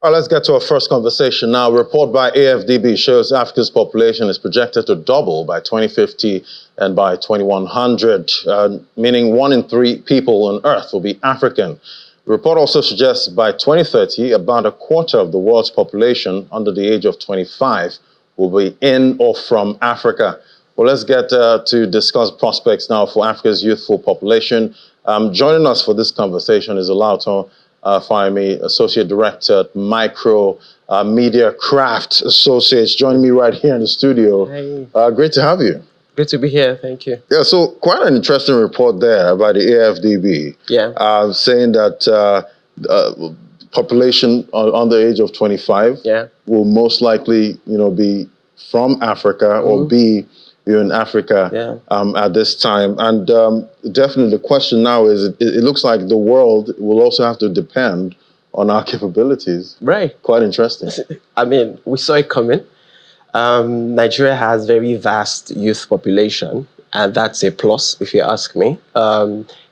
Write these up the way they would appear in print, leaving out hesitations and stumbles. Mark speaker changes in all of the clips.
Speaker 1: All right, let's get to our first conversation now. A report by AFDB shows Africa's population is projected to double by 2050 and by 2100, meaning 1 in 3 people on Earth will be African. The report also suggests by 2030, about a quarter of the world's population under the age of 25 will be in or from Africa. Well, let's get to discuss prospects now for Africa's youthful population. Joining us for this conversation is Olauton Fahimi, Associate Director at Micro Media Craft Associates, joining me right here in the studio.
Speaker 2: Hey.
Speaker 1: Great to have you.
Speaker 2: Good to be here. Thank you.
Speaker 1: Yeah, so quite an interesting report there by the AFDB.
Speaker 2: Yeah.
Speaker 1: Saying that population under the age of 25 will most likely, be from Africa or be in Africa at this time. And definitely the question now is, it looks like the world will also have to depend on our capabilities.
Speaker 2: Right.
Speaker 1: Quite interesting.
Speaker 2: I mean, we saw it coming. Nigeria has very vast youth population, and that's a plus, if you ask me.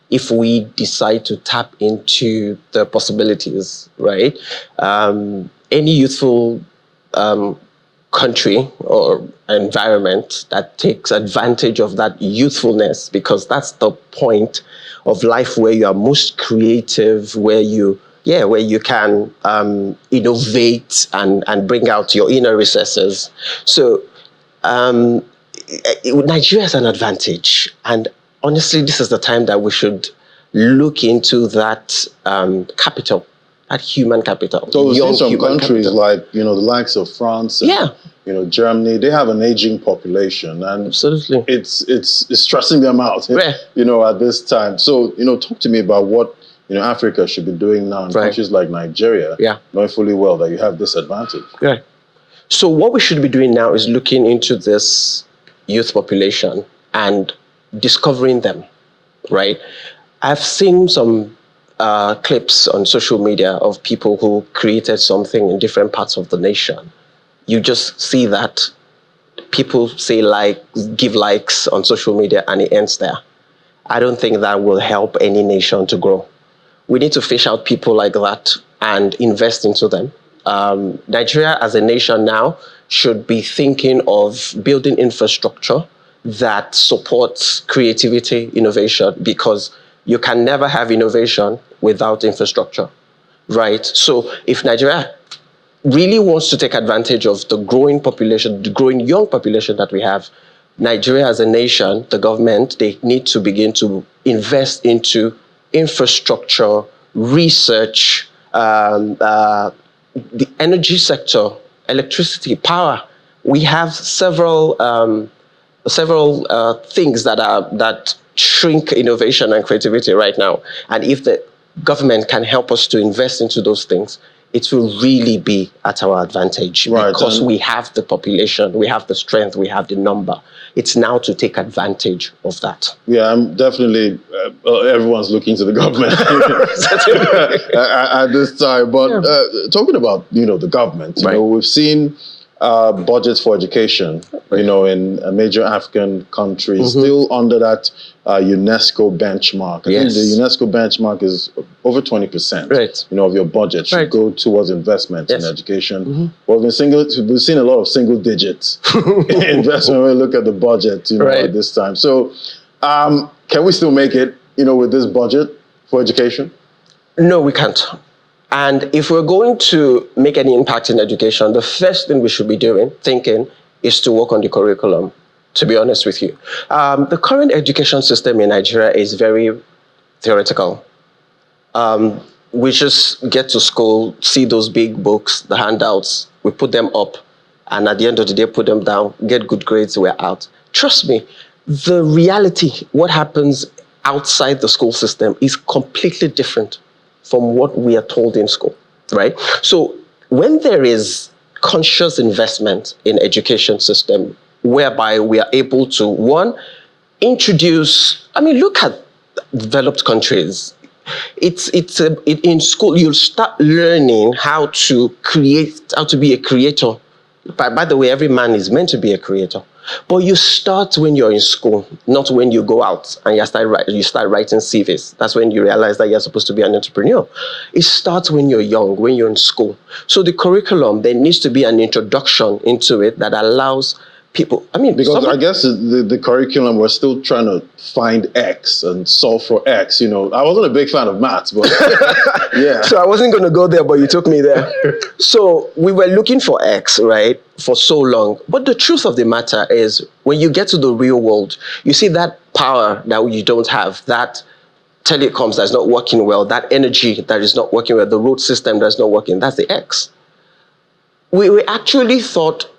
Speaker 2: If we decide to tap into the possibilities, right? Any youthful country or environment that takes advantage of that youthfulness, because that's the point of life where you are most creative, where you can innovate and bring out your inner recesses. So Nigeria has an advantage, and honestly, this is the time that we should look into that capital, that human capital.
Speaker 1: So we've seen some countries like, the likes of France and, Germany, they have an aging population, and
Speaker 2: absolutely
Speaker 1: it's stressing them out, at this time. So, talk to me about what, Africa should be doing now in countries like Nigeria, knowing fully well that you have this advantage.
Speaker 2: Right. So what we should be doing now is looking into this youth population and discovering them, right? I've seen some clips on social media of people who created something in different parts of the nation. You just see that people say give likes on social media, and it ends there. I don't think that will help any nation to grow. We need to fish out people like that and invest into them. Nigeria as a nation now should be thinking of building infrastructure that supports creativity, innovation, because you can never have innovation without infrastructure, right? So if Nigeria really wants to take advantage of the growing population, the growing young population that we have, Nigeria as a nation, the government, they need to begin to invest into infrastructure, research, the energy sector, electricity, power. We have several things that shrink innovation and creativity right now. And if the government can help us to invest into those things, it will really be at our advantage, because we have the population, we have the strength, we have the number. It's now to take advantage of that. Yeah,
Speaker 1: I'm definitely, everyone's looking to the government at this time. But talking about, the government, we've seen budgets for education, in major African countries, still under that UNESCO benchmark. I think the UNESCO benchmark is over 20%, of your budget should go towards investment in education. Well, we've seen a lot of single digits investment when we look at the budget, at this time. So can we still make it, with this budget for education?
Speaker 2: No, we can't. And if we're going to make any impact in education, the first thing we should be thinking, is to work on the curriculum, to be honest with you. The current education system in Nigeria is very theoretical. We just get to school, see those big books, the handouts, we put them up, and at the end of the day, put them down, get good grades, we're out. Trust me, the reality, what happens outside the school system is completely different from what we are told in school, right? So when there is conscious investment in education system, whereby we are able to, one, introduce, look at developed countries. In school, you'll start learning how to be a creator By the way, every man is meant to be a creator. But you start when you're in school, not when you go out and you start writing CVs. That's when you realize that you're supposed to be an entrepreneur. It starts when you're young, when you're in school. So the curriculum, there needs to be an introduction into it that allows people,
Speaker 1: because I guess the curriculum, we're still trying to find X and solve for X. I wasn't a big fan of maths, but yeah.
Speaker 2: So I wasn't going to go there, but you took me there. So we were looking for X, right, for so long. But the truth of the matter is, when you get to the real world, you see that power that you don't have, that telecoms that's not working well, that energy that is not working well, the road system that's not working, that's the X. We actually thought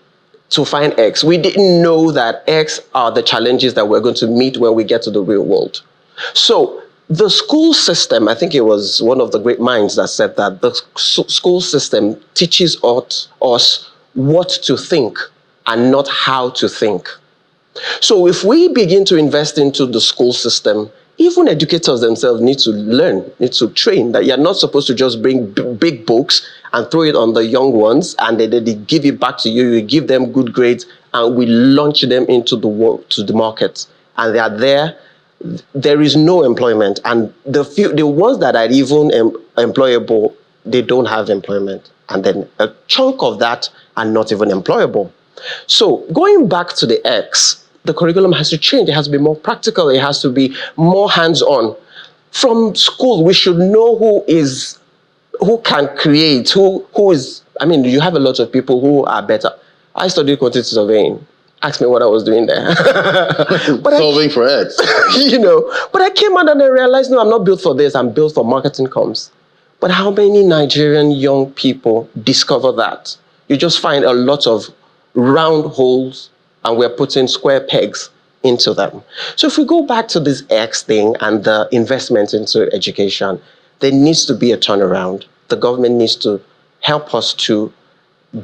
Speaker 2: to find X. We didn't know that X are the challenges that we're going to meet when we get to the real world. So the school system, I think it was one of the great minds that said that the school system teaches us what to think and not how to think. So if we begin to invest into the school system, even educators themselves need to learn, need to train that you're not supposed to just bring big books and throw it on the young ones and they give it back to you, you give them good grades, and we launch them into the world, to the market. And they are there is no employment. And the ones that are even employable, they don't have employment. And then a chunk of that are not even employable. So going back to the X, the curriculum has to change. It has to be more practical. It has to be more hands-on. From school, we should know who can create, who is, you have a lot of people who are better. I studied quantity surveying. Ask me what I was doing there.
Speaker 1: Solving for X.
Speaker 2: But I came out and I realized, no, I'm not built for this. I'm built for marketing comms. But how many Nigerian young people discover that? You just find a lot of round holes and we're putting square pegs into them. So if we go back to this X thing and the investment into education, there needs to be a turnaround. The government needs to help us to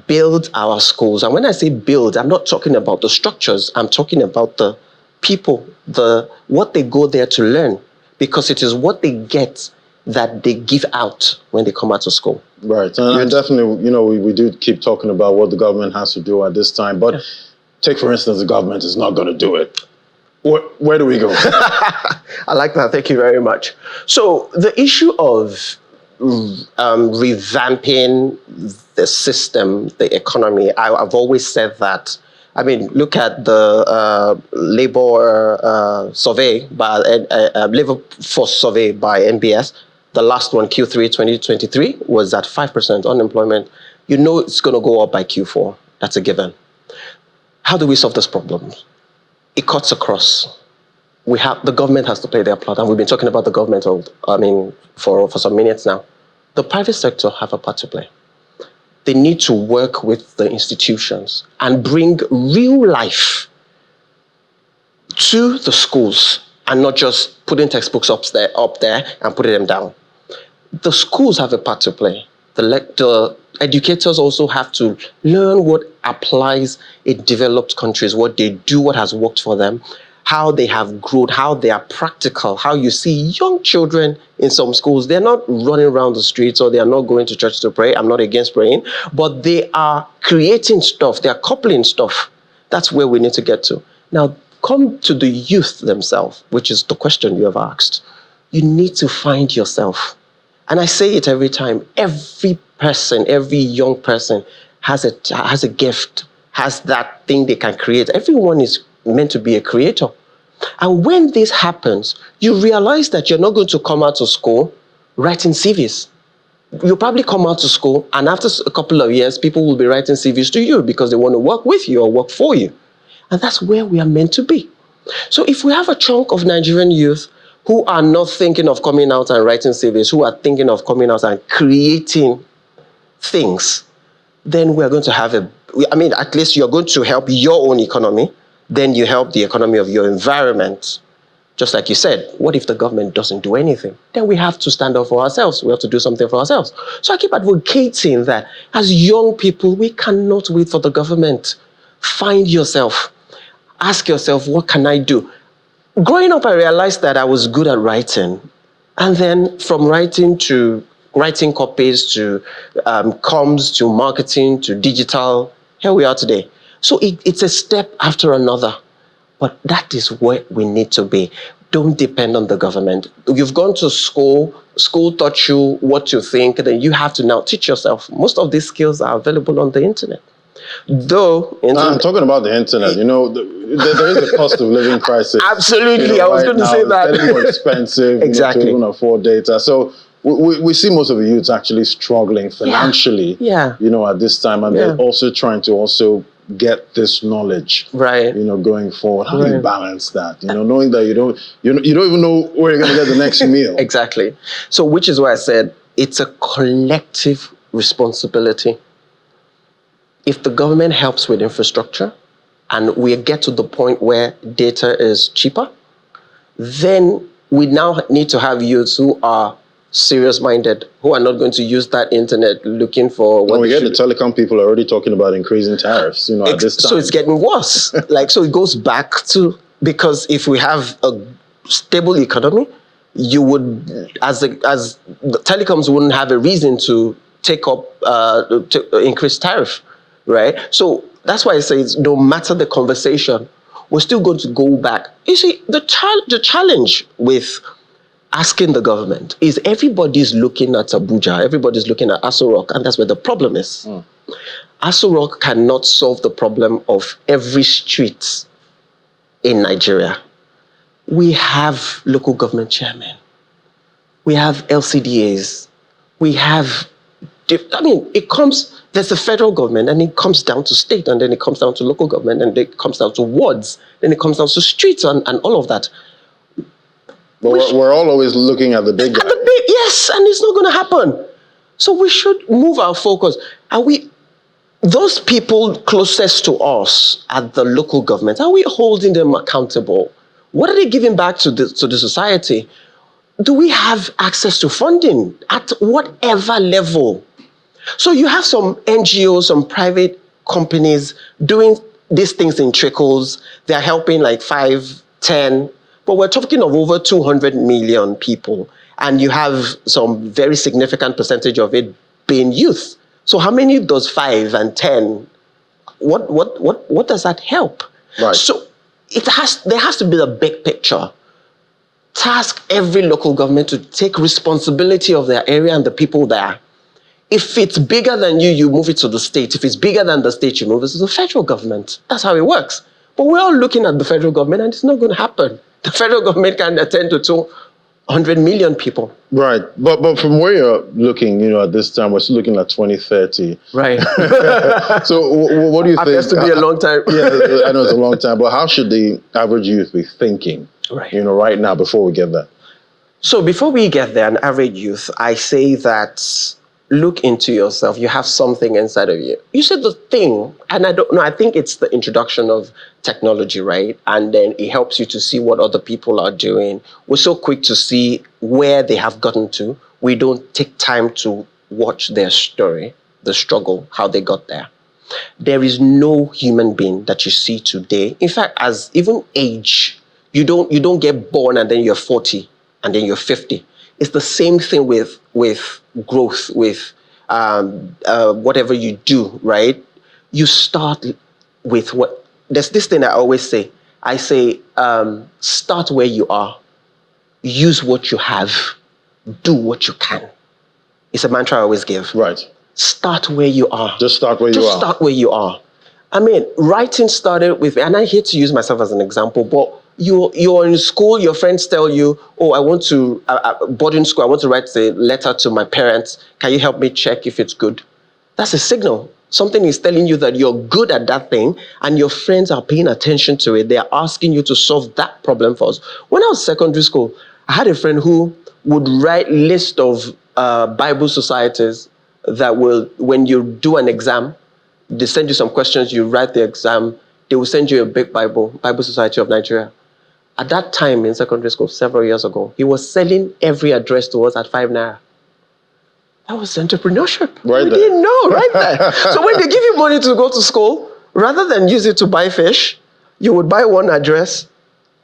Speaker 2: build our schools. And when I say build, I'm not talking about the structures. I'm talking about the people, what they go there to learn, because it is what they get that they give out when they come out of school.
Speaker 1: Right. And definitely, we do keep talking about what the government has to do at this time. But take, for instance, the government is not going to do it. Where do we go?
Speaker 2: I like that. Thank you very much. So the issue of revamping the system, the economy, I've always said that. Look at the labor survey by labor force survey by NBS. The last one, Q3 2023, was at 5% unemployment. It's going to go up by Q4. That's a given. How do we solve this problem? It cuts across. The government has to play their part, and we've been talking about the government for some minutes now. The private sector have a part to play. They need to work with the institutions and bring real life to the schools and not just putting textbooks up there and putting them down. The schools have a part to play. The educators also have to learn what applies in developed countries, what they do, what has worked for them, how they have grown, how they are practical, how you see young children in some schools. They're not running around the streets or they are not going to church to pray. I'm not against praying, but they are creating stuff. They are coupling stuff. That's where we need to get to. Now, come to the youth themselves, which is the question you have asked. You need to find yourself. And I say it every time. Every person, every young person has a gift, has that thing they can create. Everyone is meant to be a creator. And when this happens, you realize that you're not going to come out of school writing CVs. You'll probably come out of school, and after a couple of years, people will be writing CVs to you because they want to work with you or work for you. And that's where we are meant to be. So if we have a chunk of Nigerian youth who are not thinking of coming out and writing CVs, who are thinking of coming out and creating things, then we're going to have at least you're going to help your own economy. Then you help the economy of your environment. Just like you said, what if the government doesn't do anything? Then we have to stand up for ourselves. We have to do something for ourselves. So I keep advocating that as young people, we cannot wait for the government. Find yourself. Ask yourself, what can I do? Growing up, I realized that I was good at writing. And then from writing to writing copies to comms to marketing to digital here we are today. So it's a step after another. But that is where we need to be. Don't depend on the government. You've gone to school taught you what you think, then you have to now teach yourself. Most of these skills are available on the internet. Though,
Speaker 1: I'm talking about the internet. There is a cost of living crisis.
Speaker 2: Absolutely, I was going to say that.
Speaker 1: It's getting more expensive
Speaker 2: Exactly.
Speaker 1: to even afford data. So we see most of the youths actually struggling financially.
Speaker 2: Yeah.
Speaker 1: At this time, and they're also trying to get this knowledge.
Speaker 2: Right.
Speaker 1: Going forward. How do you balance that? Knowing that you don't even know where you're going to get the next meal.
Speaker 2: Exactly. So, which is why I said it's a collective responsibility. If the government helps with infrastructure and we get to the point where data is cheaper, then we now need to have youths who are serious-minded, who are not going to use that internet looking for what
Speaker 1: we get the telecom people already talking about increasing tariffs, at this time.
Speaker 2: So it's getting worse. So it goes back to, because if we have a stable economy, you would, as the telecoms wouldn't have a reason to take up, to increase tariff. Right? So that's why I say it's, no matter the conversation, we're still going to go back. You see, the challenge with asking the government is everybody's looking at Abuja, everybody's looking at Aso Rock, and that's where the problem is. Aso Rock cannot solve the problem of every street in Nigeria. We have local government chairmen. We have LCDAs. We have, there's the federal government, and it comes down to state, and then it comes down to local government, and then it comes down to wards, then it comes down to streets and all of that.
Speaker 1: But we're all always looking at the big guy.
Speaker 2: Yes, and it's not going to happen. So we should move our focus. Those people closest to us at the local government, are we holding them accountable? What are they giving back to the society? Do we have access to funding at whatever level? So you have some NGOs, some private companies doing these things in trickles. They're helping like 5, 10, but we're talking of over 200 million people. And you have some very significant percentage of it being youth. So how many does 5 and 10? What does that help?
Speaker 1: Right.
Speaker 2: So there has to be a big picture. Task every local government to take responsibility of their area and the people there. If it's bigger than you, you move it to the state. If it's bigger than the state, you move it to the federal government. That's how it works. But we're all looking at the federal government, and it's not going to happen. The federal government can attend to 200 million people.
Speaker 1: Right. But from where you're looking, at this time, we're still looking at 2030.
Speaker 2: Right.
Speaker 1: So what do you think?
Speaker 2: It has to be a long time.
Speaker 1: Yeah, I know it's a long time, but how should the average youth be thinking, right now before we get there?
Speaker 2: So before we get there, an average youth, I say that look into yourself. You have something inside of you. You said the thing, and I don't know, I think it's the introduction of technology, right? And then it helps you to see what other people are doing. We're so quick to see where they have gotten to. We don't take time to watch their story, the struggle, how they got there. There is no human being that you see today. In fact, as even age, you don't get born and then you're 40 and then you're 50. It's the same thing with growth, with whatever you do, right? You start with what, there's this thing I always say. I say, start where you are, use what you have, do what you can. It's a mantra I always give.
Speaker 1: Right.
Speaker 2: Start where you are.
Speaker 1: Just start where you are.
Speaker 2: Just start where you are. Writing started with, and I hate to use myself as an example, but you're in school, your friends tell you, oh, I want to, boarding school, I want to write a letter to my parents. Can you help me check if it's good? That's a signal. Something is telling you that you're good at that thing and your friends are paying attention to it. They're asking you to solve that problem for us. When I was in secondary school, I had a friend who would write list of Bible societies that will, when you do an exam, they send you some questions, you write the exam, they will send you a big Bible Society of Nigeria. At that time in secondary school, several years ago, he was selling every address to us at 5 naira. That was entrepreneurship.
Speaker 1: Right there.
Speaker 2: We didn't know, right there. So when they give you money to go to school, rather than use it to buy fish, you would buy one address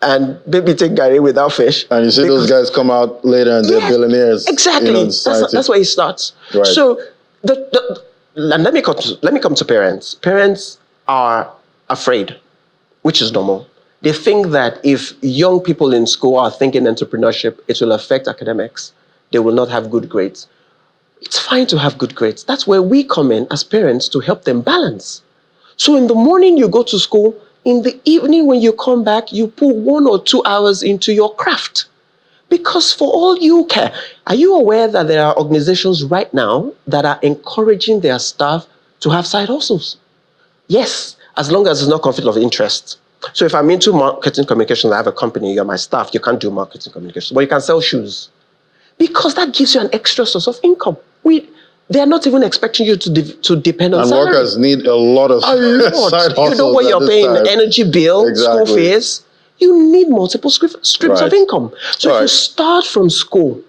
Speaker 2: and maybe take garri without fish.
Speaker 1: And you see those guys come out later and they're billionaires.
Speaker 2: Exactly. That's where it starts.
Speaker 1: Right.
Speaker 2: So and let me come to parents. Parents are afraid, which is normal. They think that if young people in school are thinking entrepreneurship, it will affect academics. They will not have good grades. It's fine to have good grades. That's where we come in as parents to help them balance. So in the morning you go to school, in the evening when you come back, you put 1 or 2 hours into your craft. Because for all you care, are you aware that there are organizations right now that are encouraging their staff to have side hustles? Yes, as long as it's not conflict of interest. So if I'm into marketing communications, I have a company, you're my staff, you can't do marketing communications, but you can sell shoes. Because that gives you an extra source of income. They're not even expecting you to depend on salary.
Speaker 1: And workers need a lot of side hustles.
Speaker 2: You know what you're paying, energy bill,
Speaker 1: exactly.
Speaker 2: school fees. You need multiple streams of income. So if you start from school,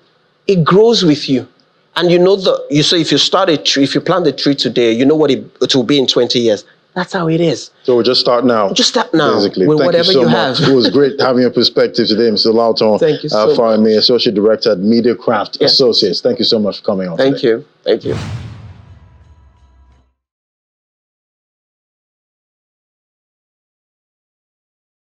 Speaker 2: it grows with you. And you say if you start a tree, if you plant a tree today, you know what it will be in 20 years. That's how it is.
Speaker 1: So we'll just start now.
Speaker 2: Just start now.
Speaker 1: Basically.
Speaker 2: With
Speaker 1: Thank
Speaker 2: whatever
Speaker 1: you so
Speaker 2: have.
Speaker 1: much. It was great having your perspective today, Mr. Lauton.
Speaker 2: Thank you so much.
Speaker 1: Associate Director at Media Craft Associates. Thank you so much for coming on
Speaker 2: Thank
Speaker 1: today.
Speaker 2: you. Thank you.